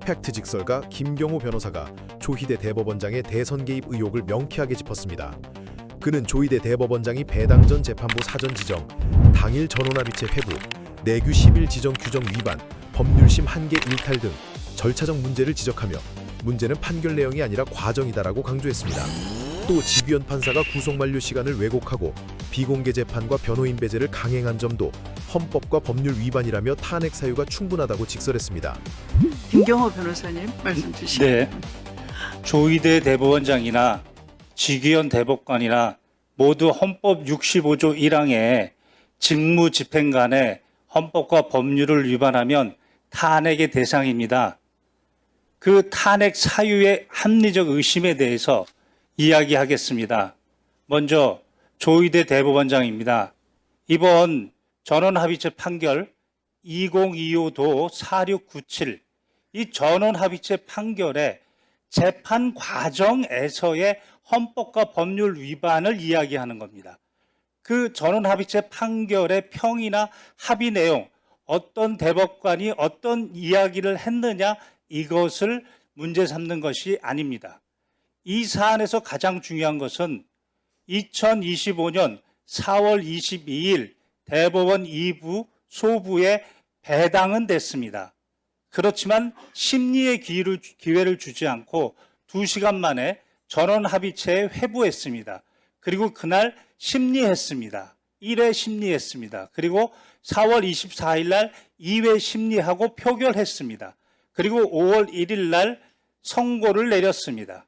팩트 직설가 김경호 변호사가 조희대 대법원장의 대선 개입 의혹을 명쾌하게 짚었습니다. 그는 조희대 대법원장이 배당 전 재판부 사전 지정, 당일 전원합의체 회부, 내규 10일 지정 규정 위반, 법률심 한계 일탈 등 절차적 문제를 지적하며 문제는 판결 내용이 아니라 과정이다라고 강조했습니다. 또 지규현 판사가 구속 만료 시간을 왜곡하고 비공개 재판과 변호인 배제를 강행한 점도 헌법과 법률 위반이라며 탄핵 사유가 충분하다고 직설했습니다. 김경호 변호사님 말씀 주시죠. 네, 조희대 대법원장이나 지규현 대법관이나 모두 헌법 65조 1항에 직무집행간에 헌법과 법률을 위반하면 탄핵의 대상입니다. 그 탄핵 사유의 합리적 의심에 대해서 이야기하겠습니다. 먼저 조희대 대법원장입니다. 이번 전원합의체 판결 2025도 4697 이 전원합의체 판결의 재판 과정에서의 헌법과 법률 위반을 이야기하는 겁니다. 그 전원합의체 판결의 평이나 합의 내용, 어떤 대법관이 어떤 이야기를 했느냐 이것을 문제 삼는 것이 아닙니다. 이 사안에서 가장 중요한 것은 2025년 4월 22일 대법원 2부 소부에 배당은 됐습니다. 그렇지만 심리의 기회를 주지 않고 2시간 만에 전원합의체에 회부했습니다. 그리고 그날 심리했습니다. 1회 심리했습니다. 그리고 4월 24일 날 2회 심리하고 표결했습니다. 그리고 5월 1일 날 선고를 내렸습니다.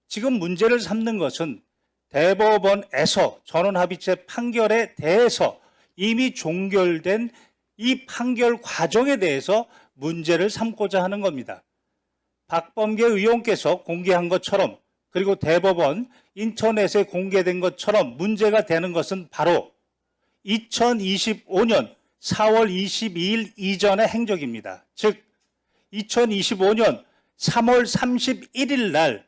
지금 문제를 삼는 것은 대법원에서 전원합의체 판결에 대해서 이미 종결된 이 판결 과정에 대해서 문제를 삼고자 하는 겁니다. 박범계 의원께서 공개한 것처럼 그리고 대법원 인터넷에 공개된 것처럼 문제가 되는 것은 바로 2025년 4월 22일 이전의 행적입니다. 즉 2025년 3월 31일 날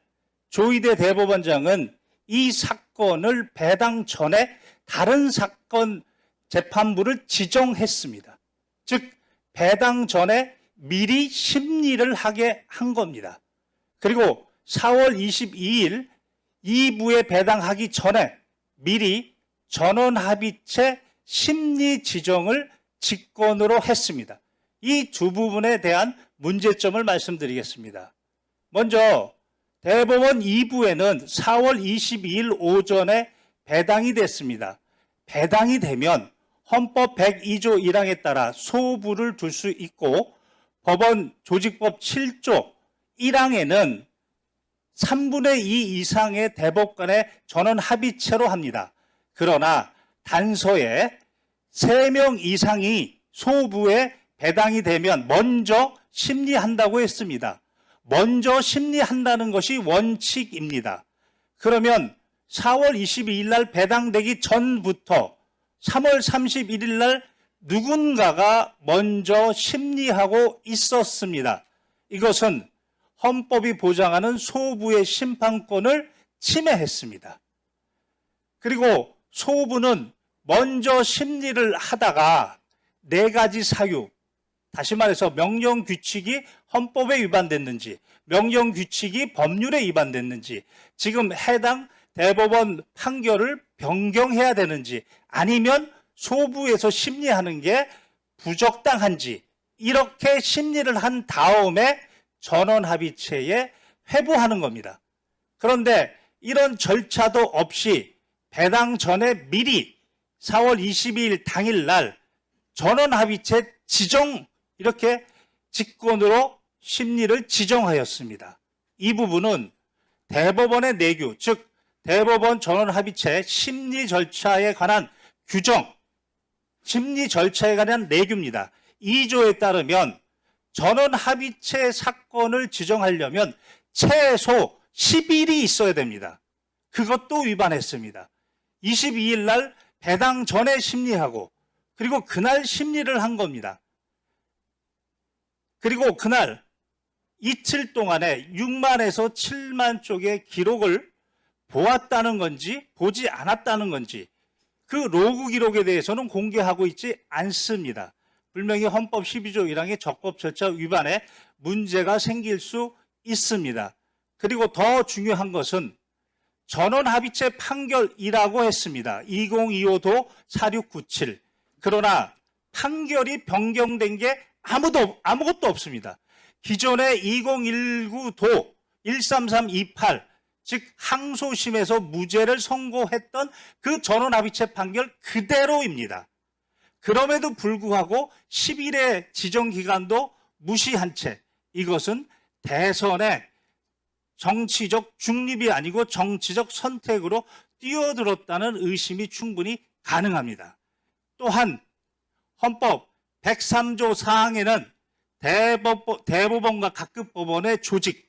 조희대 대법원장은 이 사건을 배당 전에 다른 사건 재판부를 지정했습니다. 즉 배당 전에 미리 심리를 하게 한 겁니다. 그리고 4월 22일 2부에 배당하기 전에 미리 전원합의체 심리 지정을 직권으로 했습니다. 이 두 부분에 대한 문제점을 말씀드리겠습니다. 먼저 대법원 2부에는 4월 22일 오전에 배당이 됐습니다. 배당이 되면 헌법 102조 1항에 따라 소부를 둘 수 있고 법원 조직법 7조 1항에는 3분의 2 이상의 대법관의 전원 합의체로 합니다. 그러나 단서에 3명 이상이 소부에 배당이 되면 먼저 심리한다고 했습니다. 먼저 심리한다는 것이 원칙입니다. 그러면 4월 22일 날 배당되기 전부터 3월 31일 날 누군가가 먼저 심리하고 있었습니다. 이것은 헌법이 보장하는 소부의 심판권을 침해했습니다. 그리고 소부는 먼저 심리를 하다가 4가지 사유, 다시 말해서 명령규칙이 헌법에 위반됐는지, 명령규칙이 법률에 위반됐는지, 지금 해당 대법원 판결을 변경해야 되는지, 아니면 소부에서 심리하는 게 부적당한지 이렇게 심리를 한 다음에 전원합의체에 회부하는 겁니다. 그런데 이런 절차도 없이 배당 전에 미리 4월 22일 당일날 전원합의체 지정 이렇게 직권으로 심리를 지정하였습니다. 이 부분은 대법원의 내규, 즉 대법원 전원합의체 심리 절차에 관한 규정, 심리 절차에 관한 내규입니다. 2조에 따르면 전원합의체 사건을 지정하려면 최소 10일이 있어야 됩니다. 그것도 위반했습니다. 22일 날 배당 전에 심리하고 그리고 그날 심리를 한 겁니다. 그리고 그날 이틀 동안에 6만에서 7만 쪽의 기록을 보았다는 건지 보지 않았다는 건지 그 로그 기록에 대해서는 공개하고 있지 않습니다. 분명히 헌법 12조 1항의 적법 절차 위반에 문제가 생길 수 있습니다. 그리고 더 중요한 것은 전원합의체 판결이라고 했습니다. 2025도 4697. 그러나 판결이 변경된 게 아무것도 없습니다. 기존의 2019도 13328, 즉 항소심에서 무죄를 선고했던 그 전원합의체 판결 그대로입니다. 그럼에도 불구하고 10일의 지정기간도 무시한 채 이것은 대선의 정치적 중립이 아니고 정치적 선택으로 뛰어들었다는 의심이 충분히 가능합니다. 또한 헌법 103조 사항에는 대법원과 각급 법원의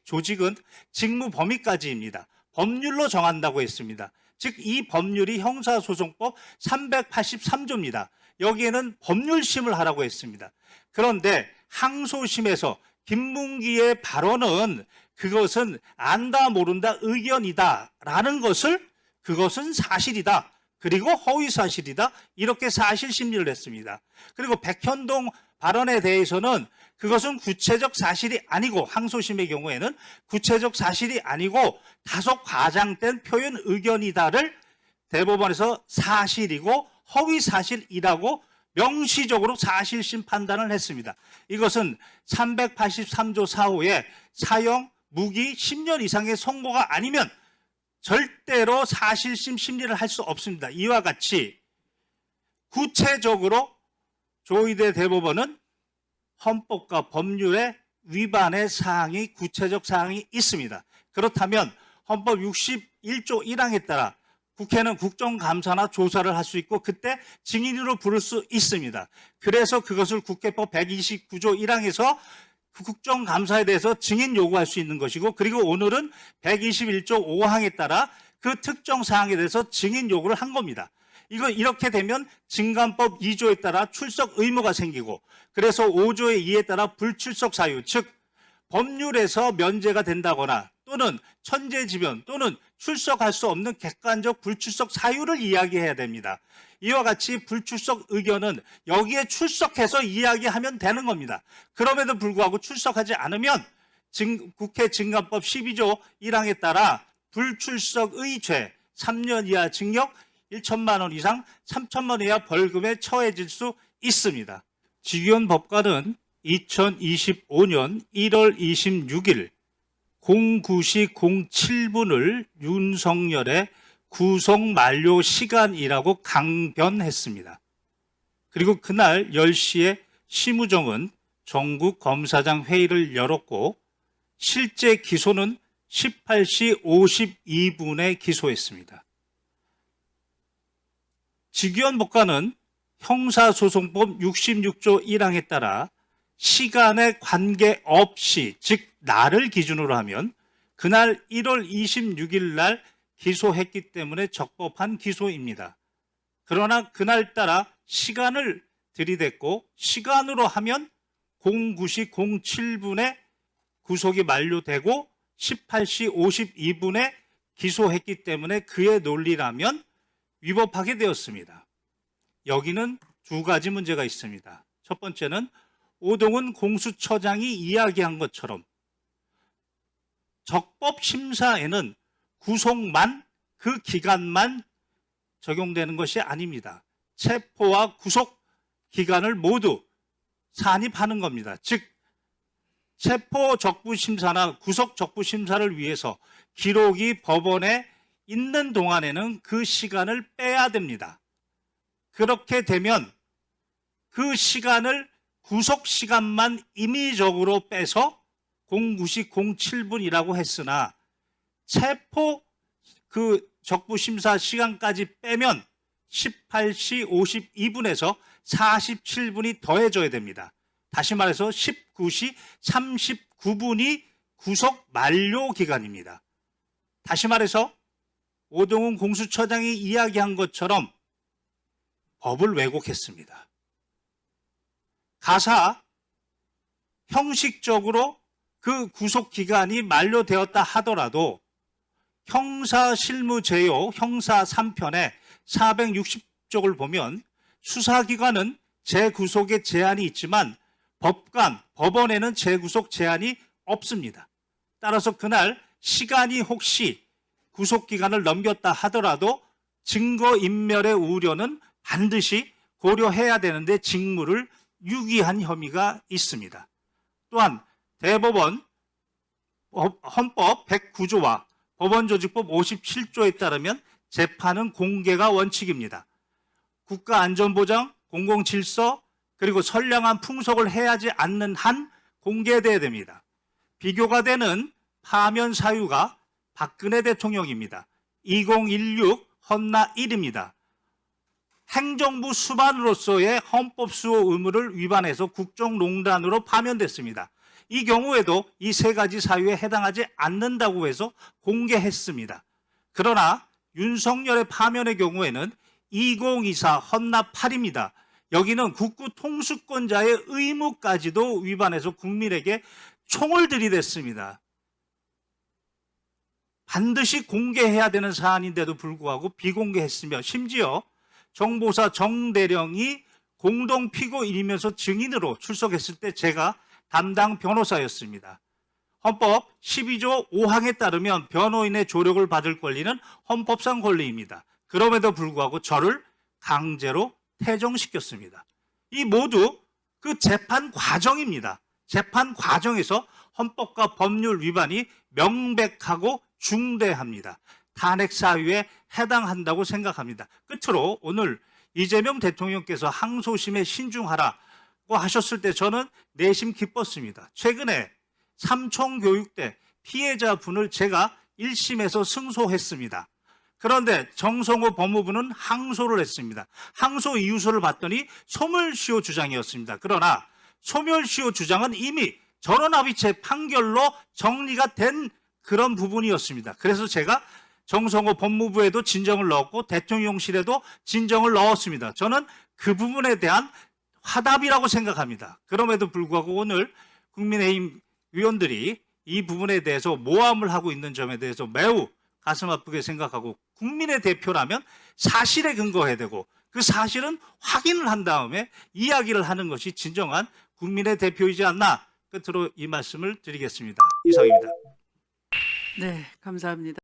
조직은 직무 범위까지입니다. 법률로 정한다고 했습니다. 즉 이 법률이 형사소송법 383조입니다. 여기에는 법률심을 하라고 했습니다. 그런데 항소심에서 김문기의 발언은 그것은 안다 모른다 의견이다라는 그것은 사실이다. 그리고 허위사실이다. 이렇게 사실심리를 했습니다. 그리고 백현동 발언에 대해서는 그것은 구체적 사실이 아니고 항소심의 경우에는 구체적 사실이 아니고 다소 과장된 표현 의견이다를 대법원에서 사실이고 허위사실이라고 명시적으로 사실심 판단을 했습니다. 이것은 383조 4호의 사형 무기 10년 이상의 선고가 아니면 절대로 사실심 심리를 할 수 없습니다. 이와 같이 구체적으로 조희대 대법원은 헌법과 법률의 위반의 사항이 구체적 사항이 있습니다. 그렇다면 헌법 61조 1항에 따라 국회는 국정감사나 조사를 할 수 있고 그때 증인으로 부를 수 있습니다. 그래서 그것을 국회법 129조 1항에서 국정감사에 대해서 증인 요구할 수 있는 것이고 그리고 오늘은 121조 5항에 따라 그 특정 사항에 대해서 증인 요구를 한 겁니다. 이렇게 되면 증감법 2조에 따라 출석 의무가 생기고 그래서 5조의 2에 따라 불출석 사유 즉 법률에서 면제가 된다거나 또는 천재지변 또는 출석할 수 없는 객관적 불출석 사유를 이야기해야 됩니다. 이와 같이 불출석 의견은 여기에 출석해서 이야기하면 되는 겁니다. 그럼에도 불구하고 출석하지 않으면 국회 증감법 12조 1항에 따라 불출석의 죄 3년 이하 징역 1천만 원 이상 3천만 원 이하 벌금에 처해질 수 있습니다. 직위원 법관은 2025년 1월 26일 09시 07분을 윤석열의 구속 만료 시간이라고 강변했습니다. 그리고 그날 10시에 심우정은 전국 검사장 회의를 열었고 실제 기소는 18시 52분에 기소했습니다. 직위원 법관은 형사소송법 66조 1항에 따라 시간에 관계없이 즉 날을 기준으로 하면 그날 1월 26일 날 기소했기 때문에 적법한 기소입니다. 그러나 그날따라 시간을 들이댔고 시간으로 하면 09시 07분에 구속이 만료되고 18시 52분에 기소했기 때문에 그의 논리라면 위법하게 되었습니다. 여기는 두 가지 문제가 있습니다. 첫 번째는 오동훈 공수처장이 이야기한 것처럼 적법심사에는 구속만 그 기간만 적용되는 것이 아닙니다. 체포와 구속 기간을 모두 산입하는 겁니다. 즉 체포 적부심사나 구속 적부심사를 위해서 기록이 법원에 있는 동안에는 그 시간을 빼야 됩니다. 그렇게 되면 그 시간을 구속 시간만 임의적으로 빼서 09시 07분이라고 했으나 체포 그 적부심사 시간까지 빼면 18시 52분에서 47분이 더해져야 됩니다. 다시 말해서 19시 39분이 구속 만료 기간입니다. 다시 말해서 오동훈 공수처장이 이야기한 것처럼 법을 왜곡했습니다. 가사 형식적으로 그 구속 기간이 만료되었다 하더라도 형사실무제요 형사 3편의 460쪽을 보면 수사기관은 재구속에 제한이 있지만 법원에는 재구속 제한이 없습니다. 따라서 그날 시간이 혹시 구속기간을 넘겼다 하더라도 증거인멸의 우려는 반드시 고려해야 되는데 직무를 유기한 혐의가 있습니다. 또한 대법원 헌법 109조와 법원조직법 57조에 따르면 재판은 공개가 원칙입니다. 국가안전보장, 공공질서, 그리고 선량한 풍속을 해하지 않는 한 공개돼야 됩니다. 비교가 되는 파면 사유가 박근혜 대통령입니다. 2016 헌나 1입니다. 행정부 수반으로서의 헌법수호 의무를 위반해서 국정농단으로 파면됐습니다. 이 경우에도 이 세 가지 사유에 해당하지 않는다고 해서 공개했습니다. 그러나 윤석열의 파면의 경우에는 2024 헌나 8입니다. 여기는 국구 통수권자의 의무까지도 위반해서 국민에게 총을 들이댔습니다. 반드시 공개해야 되는 사안인데도 불구하고 비공개했으며 심지어 정보사 정대령이 공동 피고인이면서 증인으로 출석했을 때 제가 담당 변호사였습니다. 헌법 12조 5항에 따르면 변호인의 조력을 받을 권리는 헌법상 권리입니다. 그럼에도 불구하고 저를 강제로 퇴정시켰습니다. 이 모두 그 재판 과정입니다. 재판 과정에서 헌법과 법률 위반이 명백하고 중대합니다. 탄핵 사유에 해당한다고 생각합니다. 끝으로 오늘 이재명 대통령께서 항소심에 신중하라고 하셨을 때 저는 내심 기뻤습니다. 최근에 삼총교육대 피해자분을 제가 1심에서 승소했습니다. 그런데 정성호 법무부는 항소를 했습니다. 항소 이유서를 봤더니 소멸시효 주장이었습니다. 그러나 소멸시효 주장은 이미 전원합의체 판결로 정리가 된 그런 부분이었습니다. 그래서 제가 정성호 법무부에도 진정을 넣었고 대통령실에도 진정을 넣었습니다. 저는 그 부분에 대한 화답이라고 생각합니다. 그럼에도 불구하고 오늘 국민의힘 의원들이 이 부분에 대해서 모함을 하고 있는 점에 대해서 매우 가슴 아프게 생각하고 국민의 대표라면 사실에 근거해야 되고 그 사실은 확인을 한 다음에 이야기를 하는 것이 진정한 국민의 대표이지 않나 끝으로 이 말씀을 드리겠습니다. 이상입니다. 네, 감사합니다.